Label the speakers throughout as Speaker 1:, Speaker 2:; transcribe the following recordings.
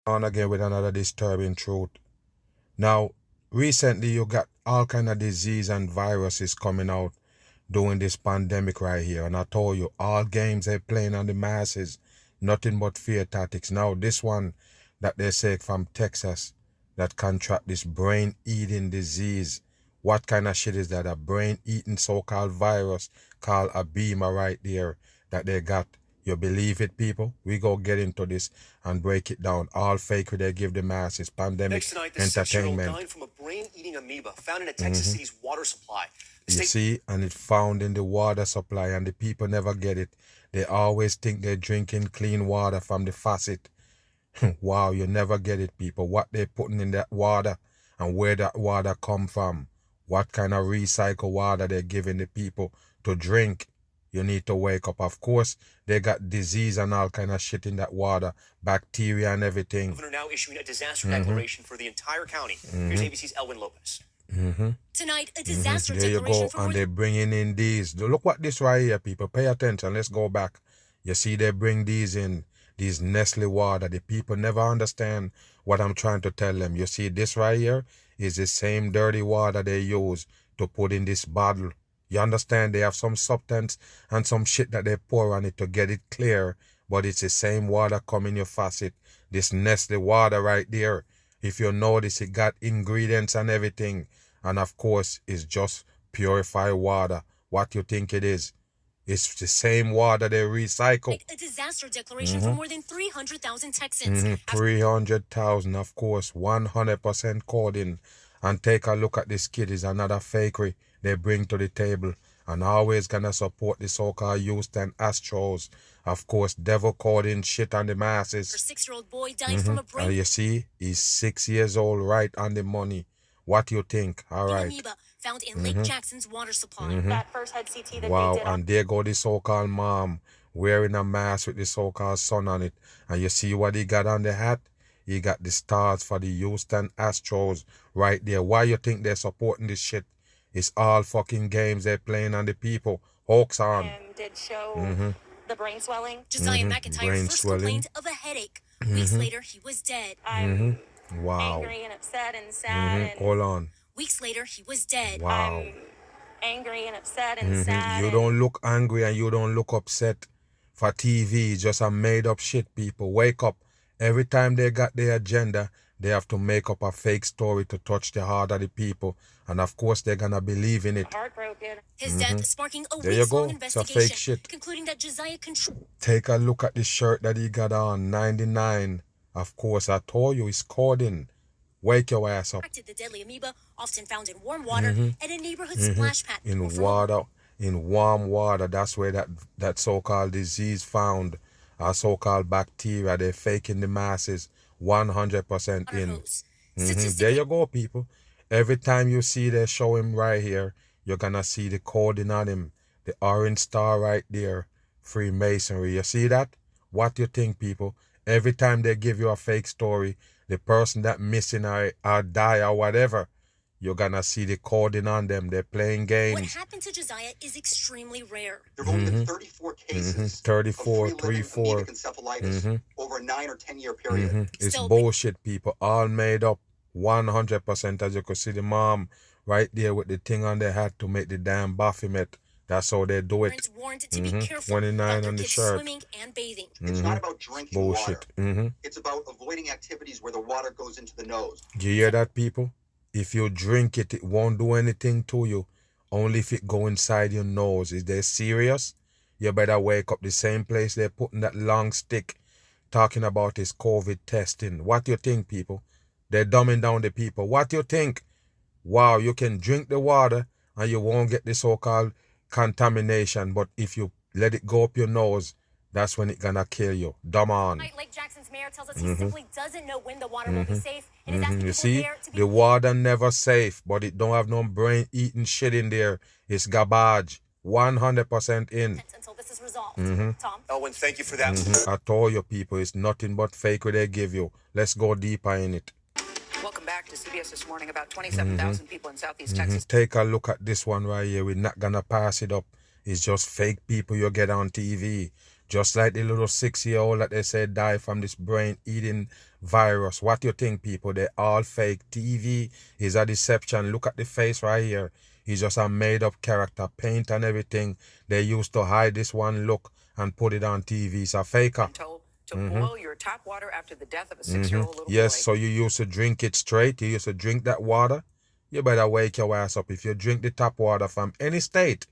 Speaker 1: On again with another disturbing truth. Now, recently you got all kind of disease and viruses coming out during this pandemic right here. And I told you, all games they're playing on the masses, nothing but fear tactics. Now, this one that they say from Texas that contract this brain-eating disease. What kind of shit is that? A brain-eating so-called virus called a beamer right there that they got. You believe it, people? We go get into this and break it down. All fake they give the masses. Pandemic
Speaker 2: Next tonight, the
Speaker 1: entertainment.
Speaker 2: 6-year-old died from a brain-eating amoeba found in a Texas city's water supply.
Speaker 1: You see, and it found in the water supply, and the people never get it. They always think they're drinking clean water from the faucet. Wow, you never get it, people. What they putting in that water and where that water come from. What kind of recycled water they're giving the people to drink. You need to wake up. Of course, they got disease and all kind of shit in that water, bacteria and everything.
Speaker 2: Governor now issuing a disaster declaration for the entire county. Here's ABC's Elwin Lopez.
Speaker 3: Tonight, a disaster
Speaker 1: There you
Speaker 3: declaration
Speaker 1: go,
Speaker 3: for
Speaker 1: and they're bringing in these. Look what this right here, people. Pay attention. Let's go back. You see, they bring these in, these Nestle water. The people never understand what I'm trying to tell them. You see, this right here is the same dirty water they use to put in this bottle. You understand? They have some substance and some shit that they pour on it to get it clear, but it's the same water come in your faucet. This Nestle water right there, if you notice, it got ingredients and everything. And of course, it's just purified water. What you think it is? It's the same water they recycle.
Speaker 3: a disaster declaration for more than 300,000 Texans.
Speaker 1: 300,000, of course, 100% coding. And take a look at this kid. Is another fakery they bring to the table. And always gonna support the so-called Houston Astros. Of course, devil coding shit on the masses.
Speaker 3: Her 6-year-old boy died from a brain
Speaker 1: And you see, he's 6 years old, right on the money. What you think? All right.
Speaker 3: amoeba found in Lake Jackson's water supply.
Speaker 4: That first head CT that
Speaker 1: Wow,
Speaker 4: they did.
Speaker 1: and there go the so-called mom wearing a mask with the so-called sun on it. And you see what he got on the hat? He got the stars for the Houston Astros right there. Why you think they're supporting this shit? It's all fucking games they're playing on the people. Hawks on.
Speaker 4: And did show the brain swelling.
Speaker 3: Josiah McIntyre
Speaker 1: Brain
Speaker 3: first
Speaker 1: swelling.
Speaker 3: complained of a headache. Weeks later, he was dead.
Speaker 4: I'm
Speaker 1: Wow.
Speaker 4: angry and upset and sad and
Speaker 1: Hold on.
Speaker 3: Weeks later, he was dead.
Speaker 1: Wow.
Speaker 4: angry and upset and sad.
Speaker 1: You
Speaker 4: and
Speaker 1: don't look angry and you don't look upset for TV. It's just a made up shit, people. Wake up. Every time they got their agenda, they have to make up a fake story to touch the heart of the people. And of course, they're going to believe in it.
Speaker 4: heartbroken.
Speaker 3: His death sparking a
Speaker 1: There you
Speaker 3: weeks-long
Speaker 1: go. It's a
Speaker 3: investigation,
Speaker 1: fake shit.
Speaker 3: concluding that Josiah controlled
Speaker 1: Take a look at the shirt that he got on, 99. Of course, I told you, it's coding. Wake your ass up.
Speaker 3: the deadly amoeba, often found in warm water, at a neighborhood splash pad.
Speaker 1: In water, in warm water, that's where that so-called disease found. So-called bacteria, they're faking the masses 100% in. There you go, people. Every time you see they show him right here, you're gonna see the coding on him. The orange star right there. Freemasonry. You see that? What do you think, people? Every time they give you a fake story, the person that missing or die or whatever, you're gonna see the coding on them. They're playing
Speaker 3: What
Speaker 1: games.
Speaker 3: happened to Josiah is extremely rare.
Speaker 2: There have only been 34 cases
Speaker 1: 34,
Speaker 2: of free-living
Speaker 1: 34.
Speaker 2: amoebic encephalitis over a 9 or 10 year period.
Speaker 1: It's
Speaker 3: Still-
Speaker 1: bullshit, people. All made up 100%. As you can see the mom right there with the thing on their hat to make the damn Baphomet. That's how they do it.
Speaker 3: Parents warned to be careful
Speaker 1: 29
Speaker 3: about their
Speaker 1: on the
Speaker 3: kids
Speaker 1: shirt.
Speaker 3: swimming and bathing.
Speaker 2: It's not about drinking
Speaker 1: Bullshit.
Speaker 2: water. It's about avoiding activities where the water goes into the nose.
Speaker 1: You hear that, people? If you drink it, it won't do anything to you. Only if it go inside your nose. Is they serious? You better wake up. The same place they're putting that long stick talking about is COVID testing. What do you think, people? They're dumbing down the people. What do you think? Wow, you can drink the water and you won't get the so-called contamination. But if you let it go up your nose, that's when it's gonna kill you. Dumb on.
Speaker 3: Lake Jackson's mayor tells us he simply doesn't know when the water will be safe and is asking
Speaker 1: You
Speaker 3: people
Speaker 1: see,
Speaker 3: there to be
Speaker 1: the water never safe, but it don't have no brain-eating shit in there. It's garbage. 100% in.
Speaker 3: until this is resolved. Tom?
Speaker 2: Elwin, thank you for that.
Speaker 1: I told you, people, it's nothing but fake what they give you. Let's go deeper in it.
Speaker 5: Welcome back to CBS This Morning. About 27,000 people in Southeast Texas.
Speaker 1: Take a look at this one right here. We're not gonna pass it up. It's just fake people you get on TV. Just like the little 6-year-old that they say died from this brain-eating virus. What you think, people? They all fake. TV is a deception. Look at the face right here. He's just a made-up character. Paint and everything. They used to hide this one look and put it on TV. It's a faker.
Speaker 5: Told to boil your tap water after the death of a 6-year-old little
Speaker 1: Yes,
Speaker 5: boy.
Speaker 1: so you used to drink it straight. You used to drink that water. You better wake your ass up. If you drink the tap water from any state,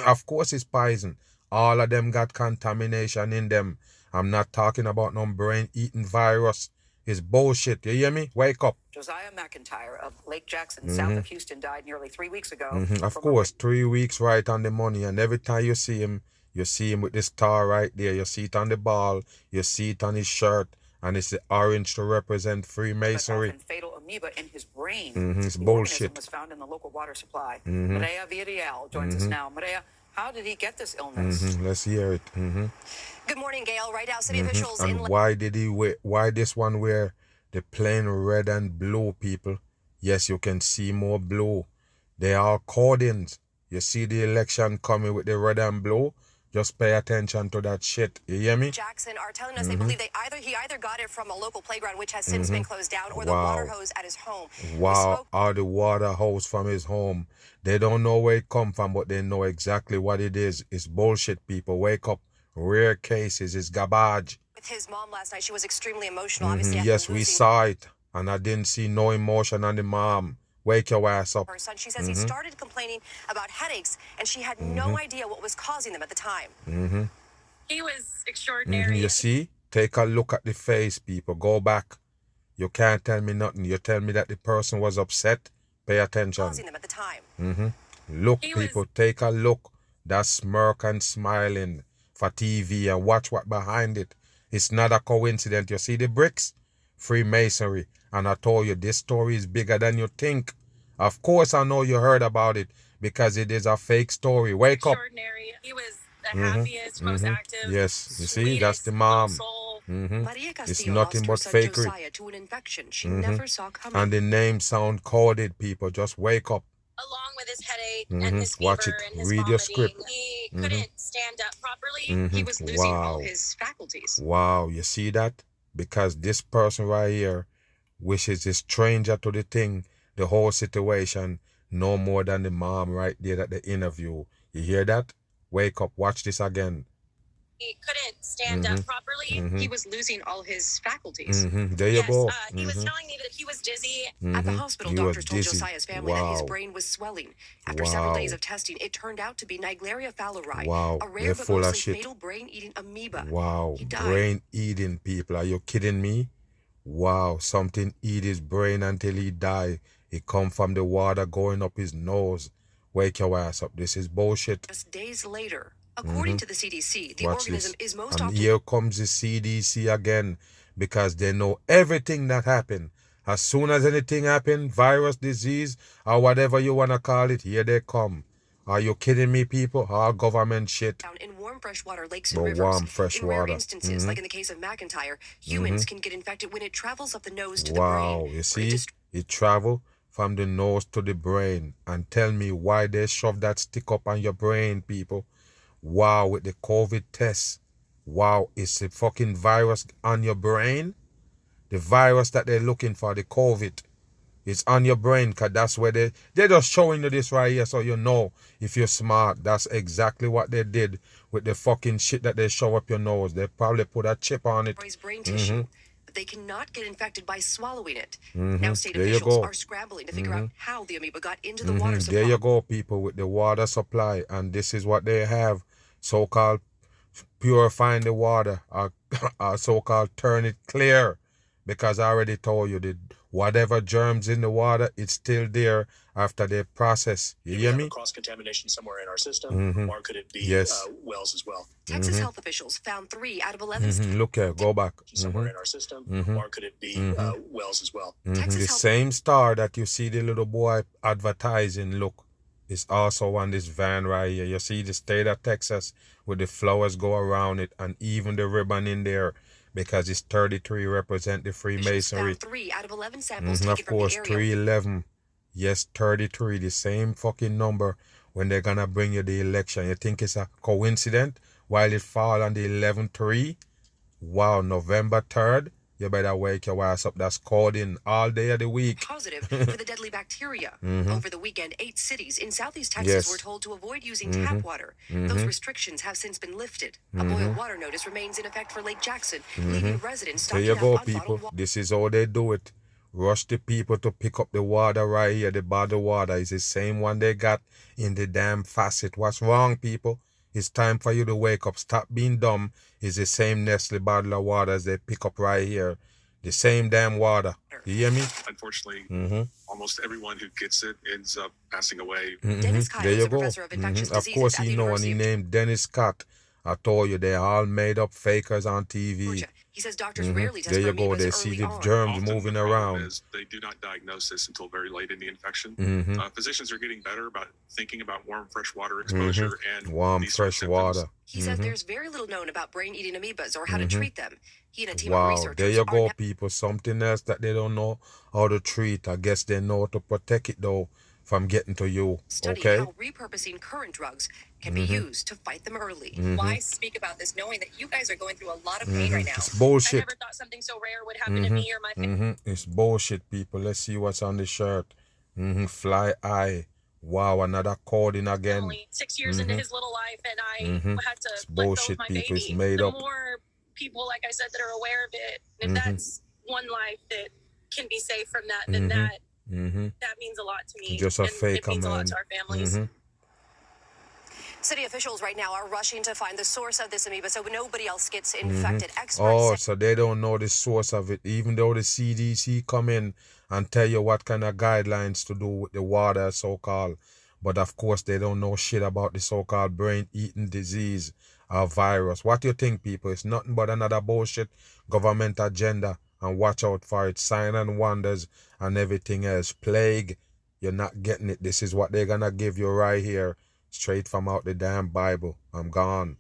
Speaker 1: of course it's poison. All of them got contamination in them. I'm not talking about no brain-eating virus. It's bullshit. You hear me? Wake up.
Speaker 5: Josiah McIntyre of Lake Jackson, south of Houston, died nearly 3 weeks ago.
Speaker 1: Of
Speaker 5: from a
Speaker 1: course, 3 weeks right on the money. And every time you see him with the star right there. You see it on the ball. You see it on his shirt. And it's the orange to represent Freemasonry.
Speaker 5: often fatal amoeba in his brain.
Speaker 1: It's
Speaker 5: The organism
Speaker 1: bullshit.
Speaker 5: was found in the local water supply. Maria Villarreal joins us now. Maria, how did he get this illness?
Speaker 1: Let's hear it.
Speaker 3: Good morning, Gail. Right now, city officials in
Speaker 1: And why did he wear? Why this one wear the plain red and blue, people? Yes, you can see more blue. They are cordons. You see the election coming with the red and blue. Just pay attention to that shit. You hear me?
Speaker 3: Jackson are telling us they believe he either got it from a local playground, which has since been closed down, or the
Speaker 1: Wow.
Speaker 3: water hose at his home. We
Speaker 1: Wow,
Speaker 3: spoke-
Speaker 1: or the water hose from his home. They don't know where it come from, but they know exactly what it is. It's bullshit, people. Wake up. Rare cases. It's garbage.
Speaker 3: with his mom last night. She was extremely emotional. Obviously, after
Speaker 1: Yes, we
Speaker 3: losing
Speaker 1: saw it. And I didn't see no emotion on the mom. Wake your ass up.
Speaker 3: her son. She says he started complaining about headaches, and she had no idea what was causing them at the time.
Speaker 4: He was extraordinary.
Speaker 1: You see? Take a look at the face, people. Go back. You can't tell me nothing. You tell me that the person was upset. Pay attention.
Speaker 3: Causing them at the time.
Speaker 1: Look,
Speaker 4: He was-
Speaker 1: people, take a look. That smirk and smiling for TV and watch what behind it. It's not a coincidence. You see the bricks? Freemasonry. And I told you, this story is bigger than you think. Of course, I know you heard about it because it is a fake story. Wake up.
Speaker 4: Extraordinary. He was the happiest, most active.
Speaker 1: Yes, you see, that's the
Speaker 4: sweetest
Speaker 1: mom.
Speaker 4: little soul.
Speaker 3: Maria
Speaker 1: It's
Speaker 3: Castillo
Speaker 1: nothing
Speaker 3: lost her
Speaker 1: but
Speaker 3: son
Speaker 1: fakery.
Speaker 3: Josiah to an infection she never saw coming.
Speaker 1: And the name sound coded, people. Just wake up.
Speaker 4: Along with his headache and his fever
Speaker 1: Watch it.
Speaker 4: and his
Speaker 1: Read your
Speaker 4: vomiting,
Speaker 1: script.
Speaker 4: he couldn't stand up properly. He was losing
Speaker 1: Wow.
Speaker 4: all his faculties.
Speaker 1: Wow, you see that? Because this person right here wishes a stranger to the thing, the whole situation, no more than the mom right there at the interview. You hear that? Wake up, watch this again.
Speaker 4: He couldn't stand up properly. He was losing all his faculties.
Speaker 1: There you
Speaker 4: Yes,
Speaker 1: go.
Speaker 4: he was telling me that he was dizzy.
Speaker 3: At the hospital,
Speaker 1: He was
Speaker 3: doctors told
Speaker 1: dizzy.
Speaker 3: Josiah's family that his
Speaker 1: Wow.
Speaker 3: brain was swelling. After several
Speaker 1: Wow.
Speaker 3: days of testing, it turned out to be Naegleria fowleri,
Speaker 1: Wow,
Speaker 3: a rare
Speaker 1: they're
Speaker 3: but
Speaker 1: full of
Speaker 3: mostly
Speaker 1: shit.
Speaker 3: fatal brain-eating amoeba.
Speaker 1: Wow,
Speaker 3: He died.
Speaker 1: brain eating people. Are you kidding me? Wow, something eat his brain until he die. It come from the water going up his nose. Wake your ass up. This is bullshit.
Speaker 3: Just days later, according to the CDC, the
Speaker 1: Watch
Speaker 3: organism
Speaker 1: this.
Speaker 3: is most
Speaker 1: And
Speaker 3: often
Speaker 1: here comes the CDC again because they know everything that happened. As soon as anything happened, virus, disease, or whatever you want to call it, here they come. Are you kidding me, people? All government shit.
Speaker 3: found in warm freshwater lakes and
Speaker 1: Oh,
Speaker 3: rivers.
Speaker 1: warm fresh
Speaker 3: in rare
Speaker 1: water.
Speaker 3: instances, like in the case of McIntyre, humans can get infected when it travels up the nose to the
Speaker 1: Wow,
Speaker 3: brain.
Speaker 1: you
Speaker 3: where it
Speaker 1: see?
Speaker 3: dist-
Speaker 1: It travel from the nose to the brain. And tell me why they shove that stick up on your brain, people. Wow, with the COVID test. Wow, it's a fucking virus on your brain. The virus that they're looking for, the COVID, it's on your brain because that's where they're just showing you this right here so you know if you're smart. That's exactly what they did with the fucking shit that they show up your nose. They probably put a chip on it.
Speaker 3: destroys brain tissue, but they cannot get infected by swallowing it. Now, state
Speaker 1: There you
Speaker 3: officials
Speaker 1: go.
Speaker 3: are scrambling to figure out how the amoeba got into the water supply.
Speaker 1: There you go, people, with the water supply. And this is what they have. So-called purifying the water or so-called turn it clear. Because I already told you that whatever germs in the water, it's still there after they process. You hear me?
Speaker 6: Cross contamination somewhere in our system, or could it be
Speaker 1: Yes.
Speaker 6: wells as well?
Speaker 3: Texas health officials found 3 out of 11
Speaker 1: Look here, go back.
Speaker 6: Somewhere in our system, or could it be wells as well?
Speaker 3: Texas
Speaker 1: The
Speaker 3: health
Speaker 1: same star that you see the little boy advertising, look, is also on this van right here. You see the state of Texas with the flowers go around it and even the ribbon in there because it's 33 represent the
Speaker 3: officials
Speaker 1: Freemasonry.
Speaker 3: found 3 out of 11 samples
Speaker 1: Of
Speaker 3: taken from
Speaker 1: course,
Speaker 3: the area.
Speaker 1: 311. Yes, 33, the same fucking number when they're gonna bring you the election. You think it's a coincidence? while it fall on the 11/3. Wow, November 3rd. You better wake your ass up. That's coding all day of the week.
Speaker 3: Positive for the deadly bacteria. Over the weekend, 8 cities in southeast Texas
Speaker 1: Yes.
Speaker 3: were told to avoid using tap water. Those restrictions have since been lifted. A boil water notice remains in effect for Lake Jackson, leaving residents
Speaker 1: There
Speaker 3: stocking
Speaker 1: you
Speaker 3: up
Speaker 1: go,
Speaker 3: on bottled
Speaker 1: people.
Speaker 3: water.
Speaker 1: This is how they do it. Rush the people to pick up the water right here. The bottled water is the same one they got in the damn faucet. What's wrong, people? It's time for you to wake up. Stop being dumb. It's the same Nestle bottle of water as they pick up right here. The same damn water. You hear me?
Speaker 6: Unfortunately, almost everyone who gets it ends up passing away.
Speaker 3: Dennis Kyle
Speaker 1: There
Speaker 3: is
Speaker 1: you
Speaker 3: a
Speaker 1: go.
Speaker 3: professor of infectious
Speaker 1: Of
Speaker 3: diseases
Speaker 1: course
Speaker 3: at the
Speaker 1: he know, and he
Speaker 3: University of
Speaker 1: named Dennis Scott. I told you, they're all made up fakers on TV.
Speaker 3: Georgia. He says doctors rarely test
Speaker 1: There you
Speaker 3: for
Speaker 1: go.
Speaker 3: amoebas
Speaker 1: They see
Speaker 3: early
Speaker 1: the
Speaker 3: on.
Speaker 1: germs
Speaker 6: Often
Speaker 1: moving
Speaker 6: the problem
Speaker 1: around.
Speaker 6: is they do not diagnose this until very late in the infection. Physicians are getting better about thinking about warm, fresh water exposure and
Speaker 1: Warm,
Speaker 6: these sort of
Speaker 1: fresh
Speaker 6: symptoms.
Speaker 1: water.
Speaker 3: He says there's very little known about brain-eating amoebas or how to treat them. He and a team of
Speaker 1: Wow,
Speaker 3: researchers
Speaker 1: there you
Speaker 3: are
Speaker 1: go,
Speaker 3: now
Speaker 1: people. Something else that they don't know how to treat. I guess they know how to protect it, though, from getting to you.
Speaker 3: studying
Speaker 1: Okay?
Speaker 3: how repurposing current drugs can be used to fight them early.
Speaker 4: Why speak about this knowing that you guys are going through a lot of pain right now?
Speaker 1: It's
Speaker 4: I
Speaker 1: bullshit.
Speaker 4: never thought something so rare would happen to me or my family.
Speaker 1: It's bullshit, people. Let's see what's on the shirt. Fly eye. Wow, another coding again.
Speaker 4: Only 6 years into his little life, and I had to
Speaker 1: It's
Speaker 4: let go
Speaker 1: bullshit,
Speaker 4: of my
Speaker 1: people.
Speaker 4: baby.
Speaker 1: It's made
Speaker 4: the
Speaker 1: up.
Speaker 4: more people, like I said, that are aware of it, if that's one life that can be saved from that, then that means a lot to me.
Speaker 1: Just a
Speaker 4: and
Speaker 1: faker,
Speaker 4: it means a
Speaker 1: man.
Speaker 4: lot to our families.
Speaker 3: City officials right now are rushing to find the source of this amoeba so nobody else gets infected. Experts
Speaker 1: Oh,
Speaker 3: say
Speaker 1: so they don't know the source of it, even though the CDC come in and tell you what kind of guidelines to do with the water, so-called. But of course, they don't know shit about the so-called brain-eating disease or virus. What do you think, people? It's nothing but another bullshit government agenda. And watch out for it. Sign and wonders and everything else. Plague, you're not getting it. This is what they're gonna give you right here, straight from out the damn Bible. I'm gone.